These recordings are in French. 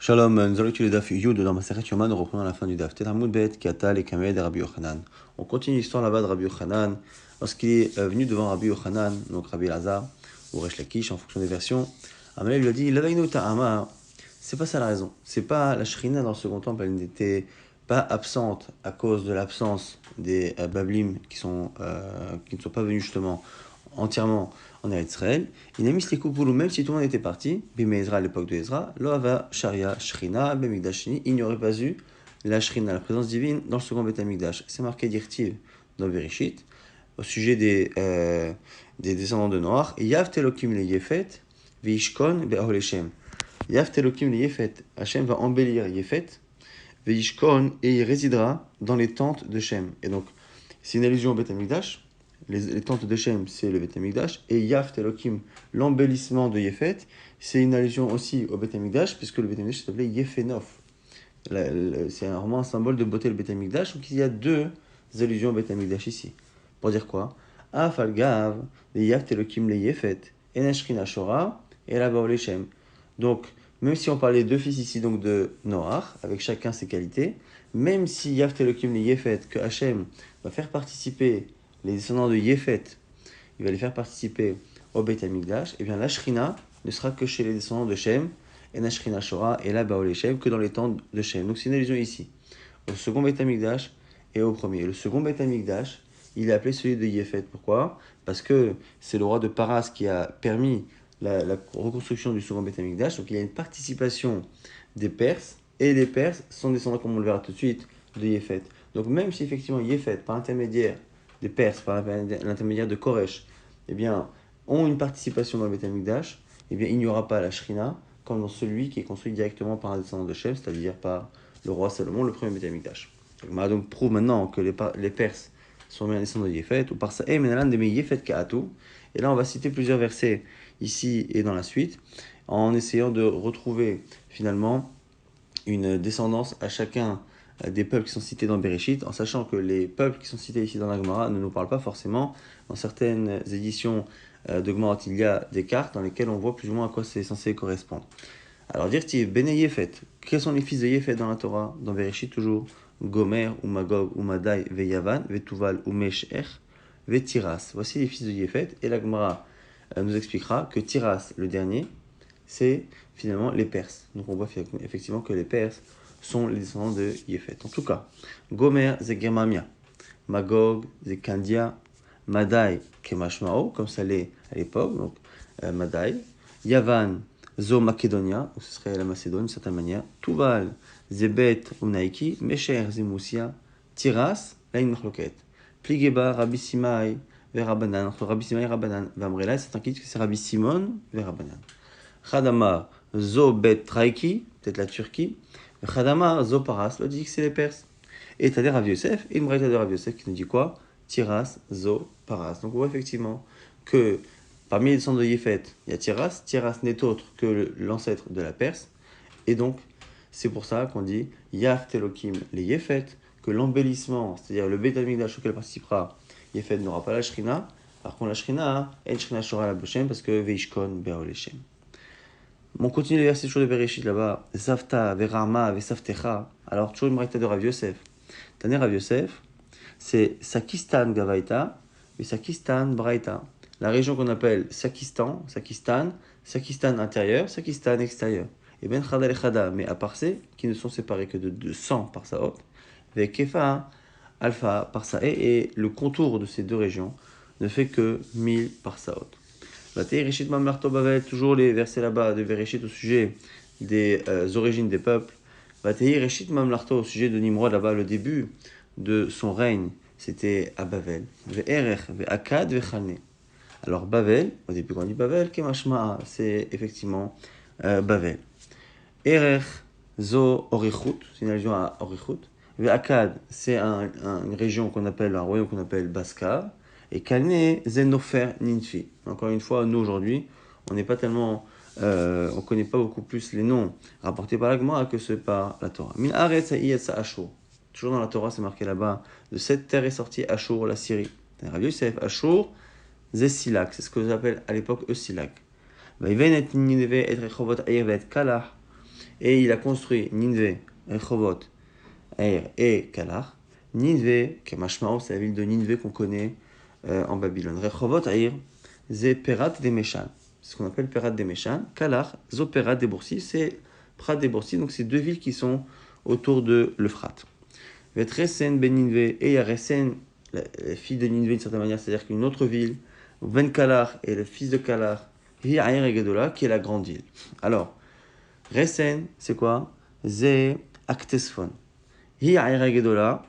Shalom, nous allons étudier le Daf Yud dans Masechet Yoma, nous reprenons à la fin du Daf. Tetamud Bet, Kata, les Kamed et Rabbi Yochanan. On continue l'histoire là-bas de Rabbi Yochanan. Lorsqu'il est venu devant Rabbi Yochanan, donc Rabbi Elazar, ou Resh Lakish, en fonction des versions, Amalek lui a dit Lavainu Ta'ama, c'est pas ça la raison. C'est pas la Shrina dans le second temple, elle n'était pas absente à cause de l'absence des Bablim qui ne sont pas venus justement entièrement en Eretz Israël. Il a mis les coupoulou, même si tout le monde était parti, Bimé Ezra à l'époque de Ezra, Loava Sharia Shrina, Bemikdashini, il n'y aurait pas eu la Shrina, la présence divine, dans le second Beth Amikdash. C'est marqué d'Irtiv dans Bereshit, au sujet des descendants de Noach, Yav Telokim le Yefet, Veishkon Be'aholeshem. Yav Telokim le Yefet, Hachem va embellir Yefet, Veishkon, et il résidera dans les tentes de Shem. Et donc, c'est une allusion au Beth Amikdash. Les tentes de Shem, c'est le Beth Amikdash, et Yav Telokim, l'embellissement de Yefet, c'est une allusion aussi au Beth Amikdash, puisque le Beth Amikdash s'appelait Yefenov. C'est vraiment un symbole de beauté, le Beth Amikdash, donc il y a deux allusions au Beth Amikdash ici. Pour dire quoi? Afal Gav, le Yav Telokim le Yefet, Enashrin Shora, et la Baol Shem. Donc, même si on parlait deux fils ici, donc de Noach, avec chacun ses qualités, même si Yav Telokim le Yefet, que Hachem va faire participer les descendants de Yefet, il va les faire participer au Beit HaMikdash, et bien la Shrina ne sera que chez les descendants de Shem, et la Shrina Shora, et la Baol Shem, que dans les tentes de Shem. Donc c'est une allusion ici, au second Beit HaMikdash et au premier. Le second Beit HaMikdash, il est appelé celui de Yefet. Pourquoi? Parce que c'est le roi de Paras qui a permis la reconstruction du second Beit HaMikdash, donc il y a une participation des Perses, et les Perses sont descendants, comme on le verra tout de suite, de Yefet. Donc même si effectivement Yefet, par l'intermédiaire des Perses, par l'intermédiaire de Koresh, eh bien, ont une participation dans le Beit HaMikdash, eh bien, il n'y aura pas la Shrina, comme dans celui qui est construit directement par un descendant de Shem, c'est-à-dire par le roi Salomon, le premier Beit HaMikdash. Donc prouve maintenant que les Perses sont bien descendants de Yefet, ou par ça, et là on va citer plusieurs versets ici et dans la suite, en essayant de retrouver finalement une descendance à chacun des peuples qui sont cités dans Bereshit, en sachant que les peuples qui sont cités ici dans la Gemara ne nous parlent pas forcément. Dans certaines éditions de Gemara, il y a des cartes dans lesquelles on voit plus ou moins à quoi c'est censé correspondre. Alors, dire-t-il, Bene Yefet, quels sont les fils de Yefet dans la Torah? Dans Bereshit, toujours, Gomer, ou Magog, ou Madai, ve Yavan, ve Tuval, ou Meshech, ve Tiras. Voici les fils de Yefet, et la Gemara nous expliquera que Tiras, le dernier, c'est finalement les Perses. Donc on voit effectivement que les Perses sont les descendants de Yefet. En tout cas, Gomer, c'est Germamia. Magog, c'est Kandia. Madai, Kemashmao, comme ça l'est à l'époque, donc Madai. Yavan, Zo Makedonia, ou ce serait la Macédoine d'une certaine manière. Tuval, Zebet, ou Naiki. Mesher, Zemoussia. Tiras, là une machloket. Pligeba, Rabbi Simai, Verabanan. Entre Rabbi Simai et Rabanan. Vamrela, c'est un qui dit que c'est Rabbi Simon, Verabanan. Khadama, Zo Bet Traiki, peut-être la Turquie. Khadama, Zo Paras, là dit que c'est les Perses. Et t'as des Rav Yosef, et une braïta de Rav Yosef qui nous dit quoi? Tiras, Zo, Paras. Donc on voit effectivement que parmi les descendants de Yefet, il y a Tiras. Tiras n'est autre que l'ancêtre de la Perse. Et donc, c'est pour ça qu'on dit Yav Telokim les Yefet, que l'embellissement, c'est-à-dire le Beit HaMikdash auquel participera Yefet n'aura pas la Shrina. Par contre, la Shrina, elle Shrina Shora la Boshem, parce que Veishkon Be'aholeshem. On continue le verset toujours de Bereshit là-bas. Zavta, Verama, Vesavtecha. Alors, toujours une braïta de Rav Yosef. Taner Rav Yosef, c'est Sakistan Gavaita et Sakistan Braïta. La région qu'on appelle Sakistan intérieur, Sakistan extérieur. Et Ben Chada et Chada, mais à Parsé, qui ne sont séparés que de 100 par Saot, avec Kefa, Alpha par Sae, et le contour de ces deux régions ne fait que 1000 par Saot. Bereshit Mamlarto Bavel, toujours les versets là-bas de Bereshit au sujet des origines des peuples. Bereshit Mamlarto au sujet de Nimrod là-bas, le début de son règne, c'était à Bavel. Ve'erech, ve'akad, ve'chalne. Alors Bavel, au début quand on dit Bavel, Kemashma'a, c'est effectivement Bavel. Erech, zo Orichut, c'est une allusion à Orichut. Ve'akad, c'est une région qu'on appelle, un royaume qu'on appelle Baskar. Et Kalne, Zenofer, Ninfi. Encore une fois, nous aujourd'hui, on n'est pas tellement, on connaît pas beaucoup plus les noms rapportés par la Gemara que ceux par la Torah. Min Aretz Ha'iyetza Ashur. Toujours dans la Torah, c'est marqué là-bas, de cette terre est sortie Ashur, la Syrie. Rav Yosef, Ashur, Zesilak, c'est ce que j'appelle à l'époque Eusilak. et il a construit Ninvé, Rehovot, Aïr et Kalar. Ninvé, Kemashmao, c'est la ville de Ninvé qu'on connaît en Babylone. Rehovot, Aïr, Zé Perat des Meshan. C'est ce qu'on appelle Perat des Meshan. Kalar, Zo Perat des Boursis, c'est Prat des Boursis. Donc c'est deux villes qui sont autour de l'Euphrate. Vetresen ben Ninvé, et il y a Resen, la fille de Ninvé d'une certaine manière, c'est-à-dire qu'une autre ville, Ben Kalar et le fils de Kalar, Hi Aïr et Gedola, qui est la grande ville. Alors, Resen, c'est quoi? Zé Aktesfon. Hi Aïr et Gedola,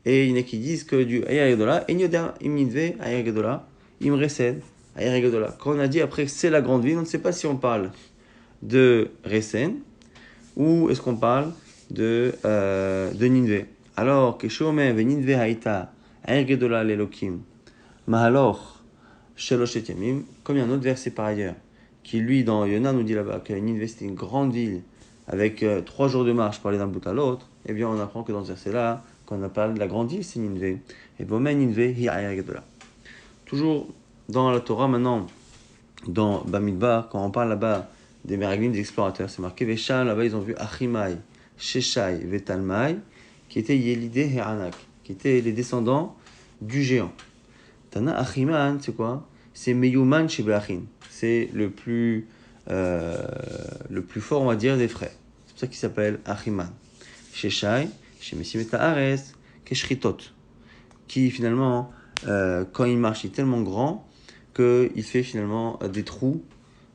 et il y en a qui disent que du Aïr et Gedola, et Nyoda, Im Ninvé, Aïr et Gedola, Im Resen, Aïr et Gedola. Quand on a dit après que c'est la grande ville, on ne sait pas si on parle de Resen, ou est-ce qu'on parle de Ninvé. Alors, Keshomer Veninve Haïta, Aïr Gedola l'Elokim, Mahaloch, Shelosh et Yamim, comme il y a un autre verset par ailleurs, qui lui, dans Yona, nous dit là-bas que Ninvé c'était une grande ville avec 3 jours de marche pour aller d'un bout à l'autre, eh bien on apprend que dans ce verset-là, quand on parle de la grande ville, c'est Ninvé. Et Bomen Ninvé, Hi Aïr Gedola. Toujours dans la Torah maintenant, dans Bamidbar, quand on parle là-bas des Meraglim, des explorateurs, c'est marqué Vesham, là-bas ils ont vu Achimai, Sheshai, Vetalmai, qui étaient Yelidé et Anak, qui étaient les descendants du géant. Tana Achiman, c'est quoi? C'est Meyuman Shebeachin. C'est le plus fort, on va dire, des frères. C'est pour ça qu'il s'appelle Achiman. Sheshai, Shemesim et Haaretz, Keshritot, qui finalement, quand il marche, il est tellement grand qu'il fait finalement des trous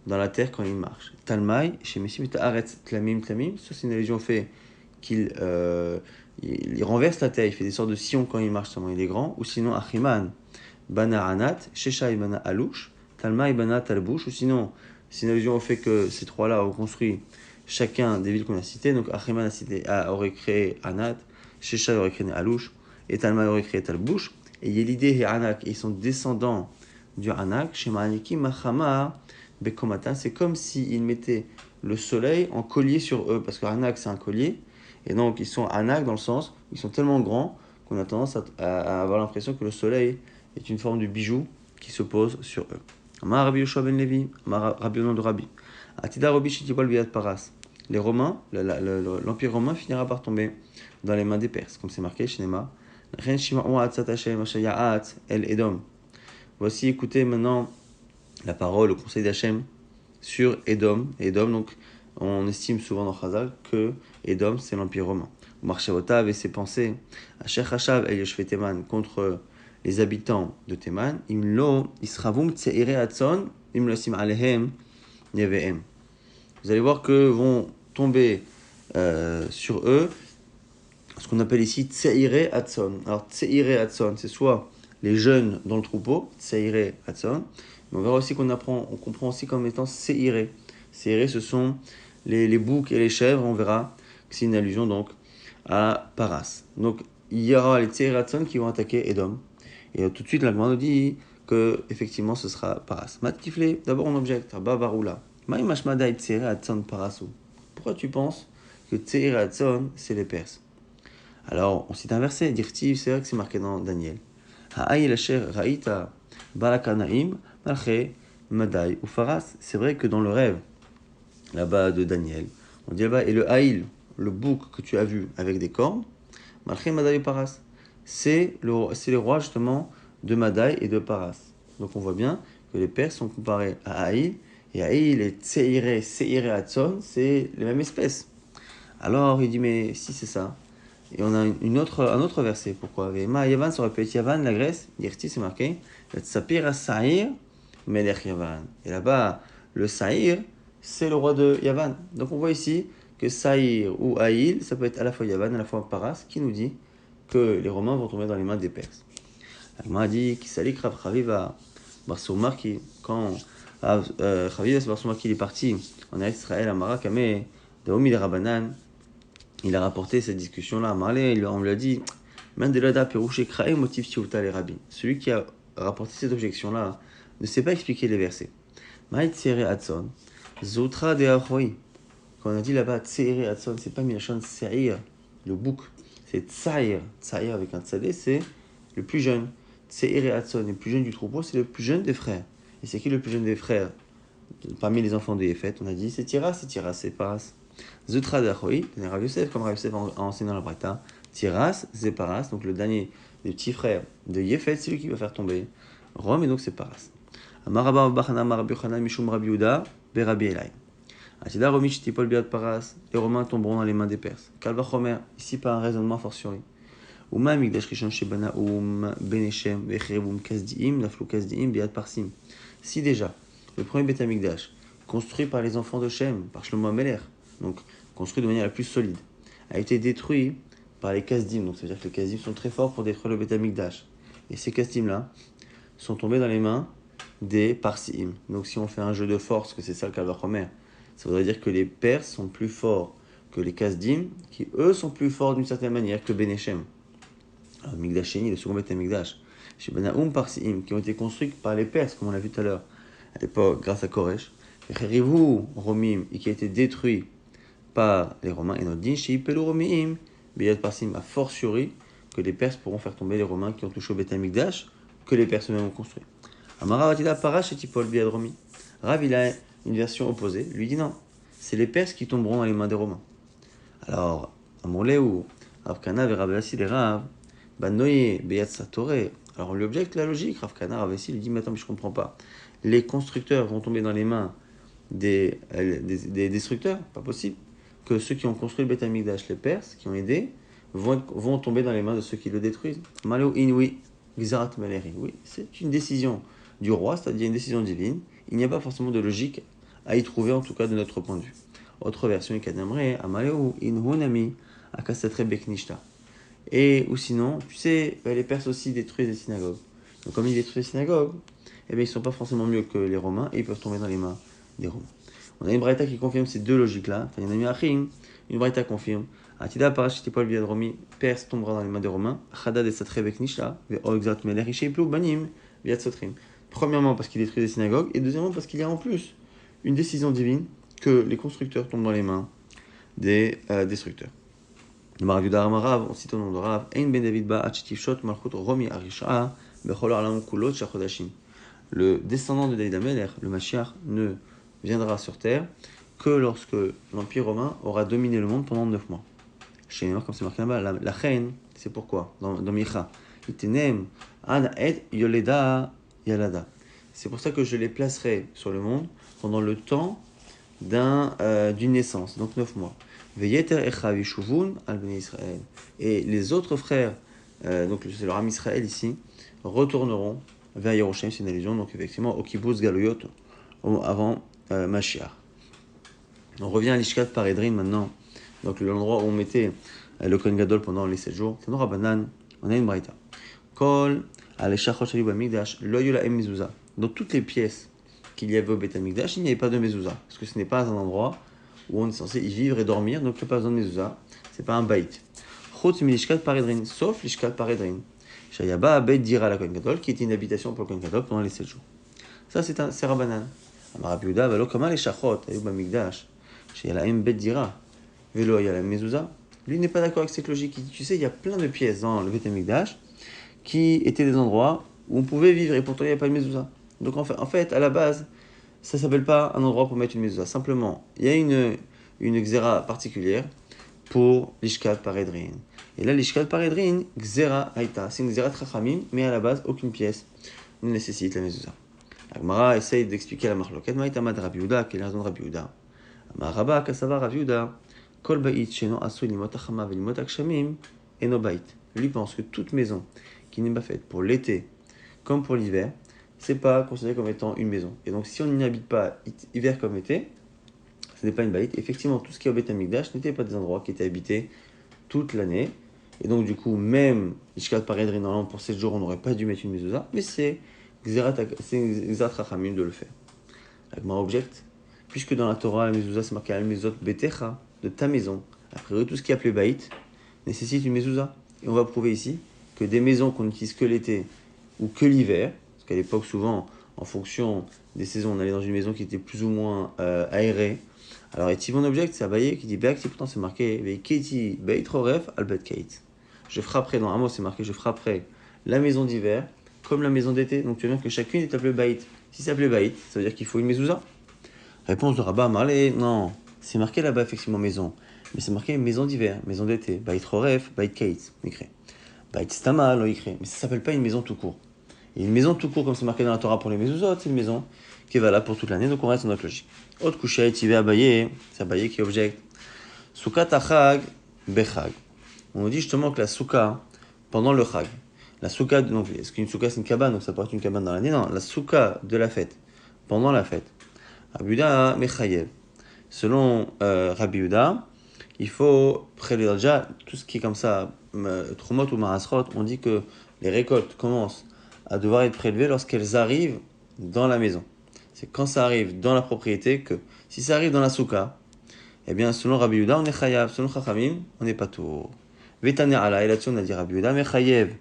dans la terre quand il marche. Talmai, Shemesim et Haaretz, Tlamim, Tlamim, ça c'est une allusion au fait qu'il il renverse la terre, il fait des sortes de sillons quand il marche, tellement il est grand. Ou sinon, Achiman, Bana Anat, Sheshai Bana Alouch, Talmai Bana Talbouch. Ou sinon, c'est une allusion au fait que ces trois-là ont construit chacun des villes qu'on a citées. Donc Achiman aurait créé Anat, Sheshai aurait créé Alouch, et Talmai aurait créé Talbouch. Et Yelidé et Anak, ils sont descendants du Anak. Shema'aniki Machama Bekomatan. C'est comme s'ils mettaient le soleil en collier sur eux, parce que Anak c'est un collier. Et donc, ils sont anak dans le sens, ils sont tellement grands qu'on a tendance à avoir l'impression que le soleil est une forme de bijou qui se pose sur eux. Amar Rabbi Yoshua ben Levi, Amar Rabbi Yonan de Rabbi. Atida Rabbi Shitibol Biat Paras. Les Romains, l'Empire romain finira par tomber dans les mains des Perses, comme c'est marqué chez Nema. El Edom. Voici, écoutez maintenant la parole, le conseil d'Hachem sur Edom. Edom, donc, on estime souvent dans Chazal que Edom, c'est l'Empire romain. Marchavota avait ses pensées. Asher Hashav el Yoshve Teman contre les habitants de Teman. Imlo Isravum Tseire Atson Imlosim Alehem Nevehem. Vous allez voir que vont tomber sur eux ce qu'on appelle ici Tseire Atson. Alors Tseire Atson, c'est soit les jeunes dans le troupeau, Tseire Atson. Mais on verra aussi on comprend aussi comme étant Seire. Seire, ce sont les boucs et les chèvres, on verra que c'est une allusion donc à Paras. Donc il y aura les Tseiratzon qui vont attaquer Edom. Et tout de suite, la Gemara nous dit que effectivement ce sera Paras. Matkifle, d'abord on objecte, Bavarula. Maïmashmadai Tseiratzon Parasu. Pourquoi tu penses que Tseiratzon c'est les Perses? Alors on cite un verset, Dirtiv, c'est vrai que c'est marqué dans Daniel. Ha'ay l'asher ra'ita balakanaim malche madai ou Faras. C'est vrai que dans le rêve là-bas de Daniel, on dit là-bas, et le haïl, le bouc que tu as vu avec des cornes, Malché Madai et Paras, c'est les rois justement de Madai et de Paras. Donc on voit bien que les Perses sont comparés à Haïl, et Haïl et Seire Hatson, c'est les mêmes espèces. Alors il dit, mais si c'est ça, et on a un autre verset, pourquoi? Ma Yavan, ça aurait pu être Yavan, la Grèce, Dirti, c'est marqué, Tsapir Sa'ir, Melech Yavan. Et là-bas, le Sa'ir, c'est le roi de Yavan. Donc on voit ici que Saïr ou Haïl, ça peut être à la fois Yavan, à la fois Paras, qui nous dit que les Romains vont tomber dans les mains des Perses. L'Agma dit qu'il s'allie Rav Chaviva Barsoumaki, quand Chaviva Barsoumaki est parti en Israël, à Marakame, Daomi de Rabanan, il a rapporté cette discussion-là à Marley, on lui a dit Mendelada Perouché Krae motif Tiouta les rabbis. Celui qui a rapporté cette objection-là ne sait pas expliquer les versets. Maït Tsere Hatson. Zotra de Ahoy. Quand on a dit là-bas Tseire Hatson, c'est pas Milachon Tseir, le bouc, c'est Tsair. Tsair avec un tsadé, c'est le plus jeune. Tseire Hatson, le plus jeune du troupeau, c'est le plus jeune des frères. Et c'est qui le plus jeune des frères parmi les enfants de Yéphet? On a dit c'est Tira, c'est Paras. Zutra d'Achoi, Rav Yosef, comme Rav Yosef a enseigné dans la Braïta, Tiras, Zeparas, donc le dernier des petits frères de Yefet, c'est lui qui va faire tomber Rome, et donc c'est Paras. Amaraba Bachana Rabbi Yochanan Mishum Rabbi Yehuda, Berabi Elai. Atida Romich Tipol Biad Paras, les Romains tomberont dans les mains des Perses. Kalva Chomer, ici par un raisonnement fortiori. Uma Migdash Rishon Shebana Beneshem, Vechrebum Kasdiim, Naflu Kasdiim, Biad Parsim. Si déjà, le premier Beth Amikdash, construit par les enfants de Shem, par Shlomo Ameler, donc construit de manière la plus solide, a été détruit par les Kasdim, donc ça veut dire que les Kasdim sont très forts pour détruire le Beth Amikdash. Et ces Kasdim-là sont tombés dans les mains des Parsim. Donc si on fait un jeu de force, que c'est ça le Kalva Chomer, ça voudrait dire que les Perses sont plus forts que les Kasdim, qui eux sont plus forts d'une certaine manière que Beneshem. Alors Migdasheni, le second Beth Amikdash, chez Banaoum Parsim, qui ont été construits par les Perses, comme on l'a vu tout à l'heure, à l'époque, grâce à Koresh, Rivu Romim, et qui a été détruit par les Romains, et notre din chez Ipelu Romim, Beyad Parsim, a fortiori que les Perses pourront faire tomber les Romains qui ont touché au Beth Amikdash, que les Perses eux-mêmes ont construit. Amara Vatida Parash et Tipol Beyad Romi. Rav, il a une version opposée, lui dit non, c'est les Perses qui tomberont dans les mains des Romains. Alors, Amorleu, Rav Kana, Rav Yassi, les Rav, Banoye, Beyad Satoré. Alors on lui objecte la logique, Rav Kana, Rav Yassi lui dit, mais attends, mais je comprends pas. Les constructeurs vont tomber dans les mains des destructeurs, pas possible. Que ceux qui ont construit le Beth Amikdash, les Perses, qui ont aidé, vont tomber dans les mains de ceux qui le détruisent. Malo inui, Gzarat Maleri. Oui, c'est une décision du roi, c'est-à-dire une décision divine. Il n'y a pas forcément de logique à y trouver, en tout cas de notre point de vue. Autre version, Ikadamre, Amaleo inhunami, Akasatre Beknishta. Et, ou sinon, tu sais, les Perses aussi détruisent les synagogues. Donc comme ils détruisent les synagogues, eh bien, ils ne sont pas forcément mieux que les Romains et ils peuvent tomber dans les mains des Romains. On a une braïta qui confirme ces deux logiques-là. Enfin, il y en a une braïta confirme. Atida parashitipol biad romi, Perse tombera dans les mains des Romains. Chada de satre beknishla, ve'oxat meler isheplu banim, biad sotrim. Premièrement, parce qu'il détruit les synagogues, et deuxièmement, parce qu'il y a en plus une décision divine que les constructeurs tombent dans les mains des destructeurs. Le Maraviuda Amarav, on cite au nom de Rav, Ein ben David ba achitifshot malchut romi arisha, bechol alam kulot shachodashim. Le descendant de David Ameler, le Mashiach, ne viendra sur terre que lorsque l'Empire romain aura dominé le monde pendant 9 mois. Chez nous, comme c'est marqué là-bas, la reine, c'est pourquoi dans Micha, Itenem, An et Yoleda Yalada. C'est pour ça que je les placerai sur le monde pendant le temps d'une naissance, donc 9 mois. Veyeter Echav Yishuvun al Bnei Israël. Et les autres frères, donc c'est leur âme Israël ici, retourneront vers Yerushalayim, c'est une allusion, donc effectivement, au Kibbutz Galuyot, avant Mashiach. On revient à l'Ishkat Paredrin maintenant, donc l'endroit où on mettait le Kohen Gadol pendant les 7 jours. C'est un Rabbanan, on a une braïta. Kol, al-Shachot Shalibu Amigdash, lo yula em mezuzah. Dans toutes les pièces qu'il y avait au Beth Amikdash, il n'y avait pas de mezuzah, parce que ce n'est pas un endroit où on est censé y vivre et dormir, donc il n'y a pas besoin de mezuzah, c'est pas un baït. Chutz mi l'Ishkat Paredrin, sauf l'Ishkat Paredrin. Shayaba Beit Dira la Kohen Gadol, qui était une habitation pour le Kohen Gadol pendant les 7 jours. Ça, c'est Rabbanan. Amar Rabbi Yehuda, velo kama les shachot, ayou b'amigdash, sheyalaim bet dira, velo yalam mezuzah. Lui n'est pas d'accord avec cette logique. Il dit, tu sais, il y a plein de pièces dans le Beth Amikdash qui étaient des endroits où on pouvait vivre et pourtant il n'y avait pas de mezuzah. Donc en fait, à la base, ça s'appelle pas un endroit pour mettre une mezuzah. Simplement, il y a une xéra particulière pour l'ishkat paredrin. Et là, l'ishkat paredrin, xéra haïta, c'est une xéra trachamim, mais à la base, aucune pièce ne nécessite la mezuzah. Agmara essaye d'expliquer la marloquette. Maïtamad Rabbi Yehuda, quelle est la raison de Rabbi Yehuda? Amar Rabba, Kassava Rabbi Yehuda, Kol Ba'it, Sheno Asu Limot Achama Velimot Akshamim, Eno Ba'it. Lui pense que toute maison qui n'est pas faite pour l'été comme pour l'hiver, c'est pas considéré comme étant une maison. Et donc, si on n'y habite pas hiver comme été, ce n'est pas une Ba'it. Effectivement, tout ce qui est au Beth Amikdash n'était pas des endroits qui étaient habités toute l'année. Et donc, du coup, même l'Ishkat Paredrin, normalement, pour 7 jours, on n'aurait pas dû mettre une mezuzah, mais c'est Xerat Rachamim de le faire. L'Agmara objecte, puisque dans la Torah, la mezuzah, c'est marqué al mezot betecha, de ta maison. A priori, tout ce qui est appelé baït nécessite une mezuzah. Et on va prouver ici que des maisons qu'on n'utilise que l'été ou que l'hiver, parce qu'à l'époque, souvent, en fonction des saisons, on allait dans une maison qui était plus ou moins aérée. Alors, et Tivon objecte, c'est Abaye qui dit Beak, c'est pourtant c'est marqué Veiketi Beit Roref Albet Kate. Je frapperai, dans un mot, c'est marqué je frapperai la maison d'hiver comme la maison d'été. Donc tu veux dire que chacune est appelée baït. Si c'est appelé baït, ça veut dire qu'il faut une mezuzah. Réponse de Rabba Marley, non. C'est marqué là-bas effectivement maison, mais c'est marqué maison d'hiver, maison d'été, Bait Choref, Bait Kate, écrit. Bait Stama, lo écrit. Mais ça s'appelle pas une maison tout court. Et une maison tout court, comme c'est marqué dans la Torah pour les mezuzot, c'est une maison qui est valable pour toute l'année, donc on reste dans notre logique. Autre coucher, Tivé Abaye, c'est Abaye qui objecte. Soukat Achag, Bechag. On nous dit justement que la souka, pendant le chag, la souka, donc est-ce qu'une souka c'est une cabane, donc ça porte une cabane dans l'année? Non, la souka de la fête, pendant la fête. Rabbi Yehuda Mechayev. Selon Rabbi Yehuda, il faut prélever déjà tout ce qui est comme ça, Trumot ou Marasrot, on dit que les récoltes commencent à devoir être prélevées lorsqu'elles arrivent dans la maison. C'est quand ça arrive dans la propriété que, si ça arrive dans la souka, eh bien selon Rabbi Yehuda, on est chayav, selon Chachamim, on n'est pas tout. Vetane ala, et là-dessus on a dit Rabbi Yehuda, mechayev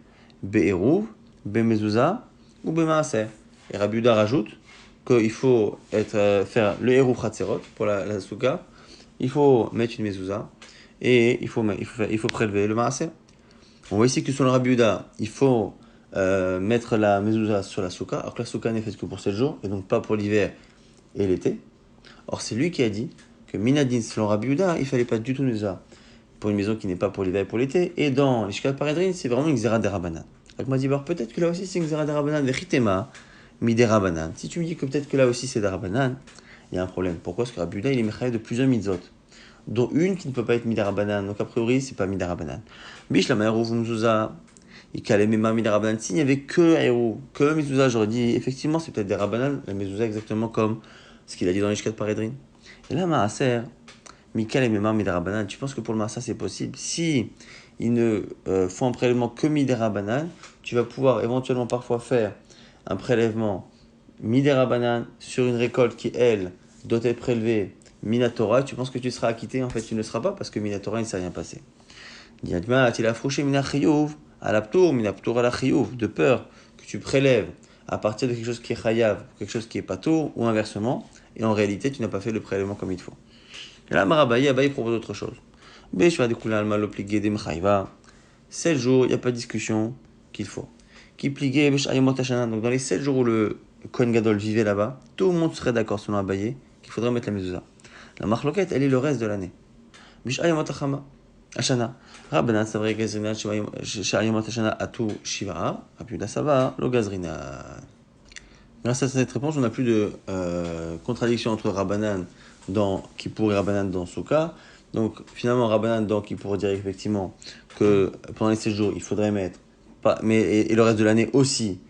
be'eruv, be'mezouza ou be'maaser. Et Rabbi Yehuda rajoute qu'il faut faire le eruv chatzerot pour la souka, il faut mettre une mezouza et il faut prélever le maaser. On voit ici que selon Rabbi Yehuda, il faut mettre la mezouza sur la souka, alors que la souka n'est faite que pour 7 jours et donc pas pour l'hiver et l'été. Or c'est lui qui a dit que minadin selon Rabbi Yehuda, il fallait pas du tout mezouza pour une maison qui n'est pas pour l'hiver et pour l'été, et dans les Shkat Paredrin, c'est vraiment une Xera de Rabanan. Donc m'a dit, peut-être que là aussi c'est une Xera de Rabanan, Vechitema, Midé Rabanan. Si tu me dis que peut-être que là aussi c'est de Rabanan, il y a un problème. Pourquoi? Parce que Rabbi Yehuda, il est mechayev de plusieurs mitzvot, dont une qui ne peut pas être Midé Rabanan, donc a priori c'est pas Midé Rabanan. Bishlama Eruv Mzouza, Ikalemema Midé Rabanan. S'il n'y avait que Eruv, que Mzouza, j'aurais dit, effectivement c'est peut-être des Rabanan, la Mzouza exactement comme ce qu'il a dit dans les Shkat Paredrin. Et là, Maaser, Mikal et Memar Midarabanan, tu penses que pour le Massa c'est possible? Si ils ne font un prélèvement que Midarabanan, tu vas pouvoir éventuellement parfois faire un prélèvement Midarabanan sur une récolte qui, elle, doit être prélevée Minatora. Tu penses que tu seras acquitté? En fait, tu ne le seras pas parce que Minatora, il ne s'est rien passé. Diadma, il a frouché Minachiyuv à l'aptour, Minaptour à la Chiyuv, de peur que tu prélèves à partir de quelque chose qui est Chayav, quelque chose qui est Patour, ou inversement, et en réalité, tu n'as pas fait le prélèvement comme il faut. Et là, Marabaye, Abaye propose autre chose. 7 jours, il n'y a pas de discussion qu'il faut. Donc dans les 7 jours où le Kohen Gadol vivait là-bas, tout le monde serait d'accord selon Abaye qu'il faudrait mettre la mezouza. La marloquette, elle est le reste de l'année. Ashana. Rabbanan, c'est vrai, Gazrina, Shayamot Ashana, Atu Shiva, Rapiuda Sava, Lo Gazrina. Grâce à cette réponse, on n'a plus de contradiction entre Rabbanan dans Kippour et Rabbanan dans Souka. Donc finalement, Rabbanan dans Kippour dirait effectivement que pendant les 7 jours, il faudrait mettre, et le reste de l'année aussi,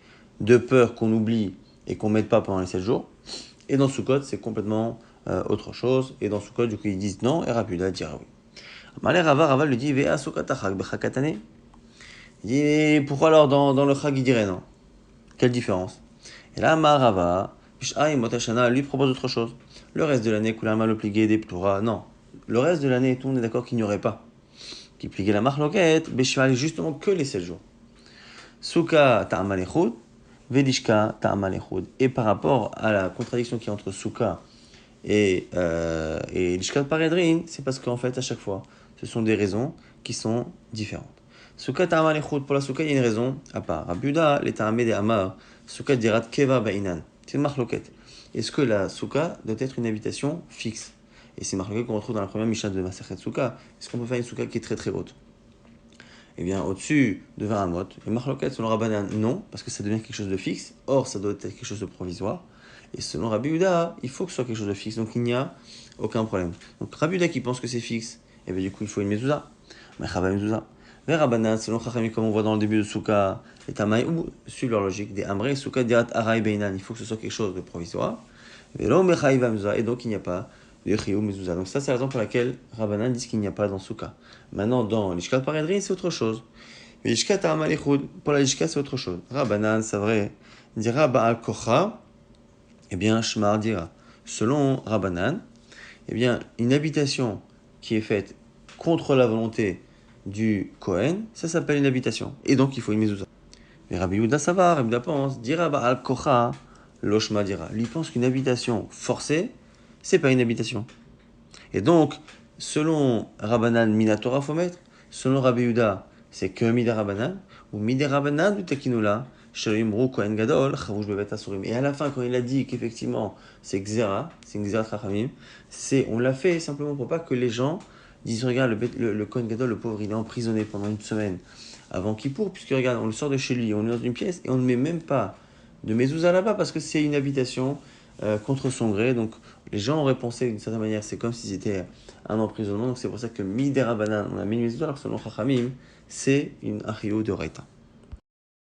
de peur qu'on oublie et qu'on ne mette pas pendant les 7 jours. Et dans Soukot, c'est complètement autre chose. Et dans Soukot, du coup, ils disent non, et Rapiuda dira oui. Malé Rava lui dit, Vea Soukat Achak Bechakatane. Il dit, pourquoi alors dans le Chag, il dirait non? Quelle différence? Et là, Marava, Bish'ay Motashana, lui propose autre chose. Le reste de l'année, Kulama le pligué des Ploura, non. Le reste de l'année, tout le monde est d'accord qu'il n'y aurait pas. Qui pliguait la marloquette, Bish'ay justement que les 7 jours. Souka ta'amal echud, Vedishka ta'amal echud. Et par rapport à la contradiction qui est entre Souka et Lishkat Paredrin, c'est parce qu'en fait, à chaque fois, ce sont des raisons qui sont différentes. Souka ta'amal echud, pour la Souka, il y a une raison à part. Rabbi Yehuda, les ta'amé des Amar, Souka dirat keva ba'inan. C'est une marloquette. Est-ce que la souka doit être une habitation fixe? Et c'est une marloquette qu'on retrouve dans la première Mishnah de Masechet Souka. Est-ce qu'on peut faire une souka qui est très très haute? Eh bien, au-dessus de 20 amot, et marloquette selon Rabbanan, non, parce que ça devient quelque chose de fixe. Or, ça doit être quelque chose de provisoire. Et selon Rabbi Yehuda, il faut que ce soit quelque chose de fixe. Donc, il n'y a aucun problème. Donc, Rabbi Yehuda qui pense que c'est fixe, eh bien, du coup, il faut une mezouza. Mais Chava mezouza. Vers Rabbanan, selon Chachamim, comme on voit dans le début de Souka, et Tamaï, ou suivent leur logique, des Amrei, Souka dirat Arai Beinan, il faut que ce soit quelque chose de provisoire. Et donc il n'y a pas de Chiyuv Mezouza. Donc ça, c'est la raison pour laquelle Rabbanan dit qu'il n'y a pas dans Souka. Maintenant, dans l'Ishkat Paredrin, c'est autre chose. Mais l'Ishkat Ta'amal Echud, pour la l'Ishkat, c'est autre chose. Rabbanan, c'est vrai, dira Ba'al Kocha, eh bien, Shmar dira. Selon Rabbanan, eh bien, une habitation qui est faite contre la volonté du Kohen, ça s'appelle une habitation. Et donc, il faut une mezouza. Mais Rabbi Yehuda Savar, Rabbi Yehuda pense, dira Ba'al Kocha, Loshma dira. Lui pense qu'une habitation forcée, c'est pas une habitation. Et donc, selon Rabbanan, Minatora faut mettre. Selon Rabbi Yehuda, c'est que Midé Rabbanan. Ou Midé Rabbanan ou Tekinula, Shalom Kohen Gadol, Chavush Bevet Asurim. Et à la fin, quand il a dit qu'effectivement c'est Xera, c'est une Xerat Chachamim, on l'a fait simplement pour pas que les gens disent regarde, le Kohen Gadol, le pauvre, il est emprisonné pendant une semaine avant Kippour, puisque regarde, on le sort de chez lui, on est dans une pièce et on ne met même pas de mezouza là-bas parce que c'est une habitation contre son gré. Donc les gens auraient pensé d'une certaine manière, c'est comme si c'était un emprisonnement. Donc c'est pour ça que Midera Banan, on a mis une mezouza, alors selon Chachamim, c'est une Achio de Reita.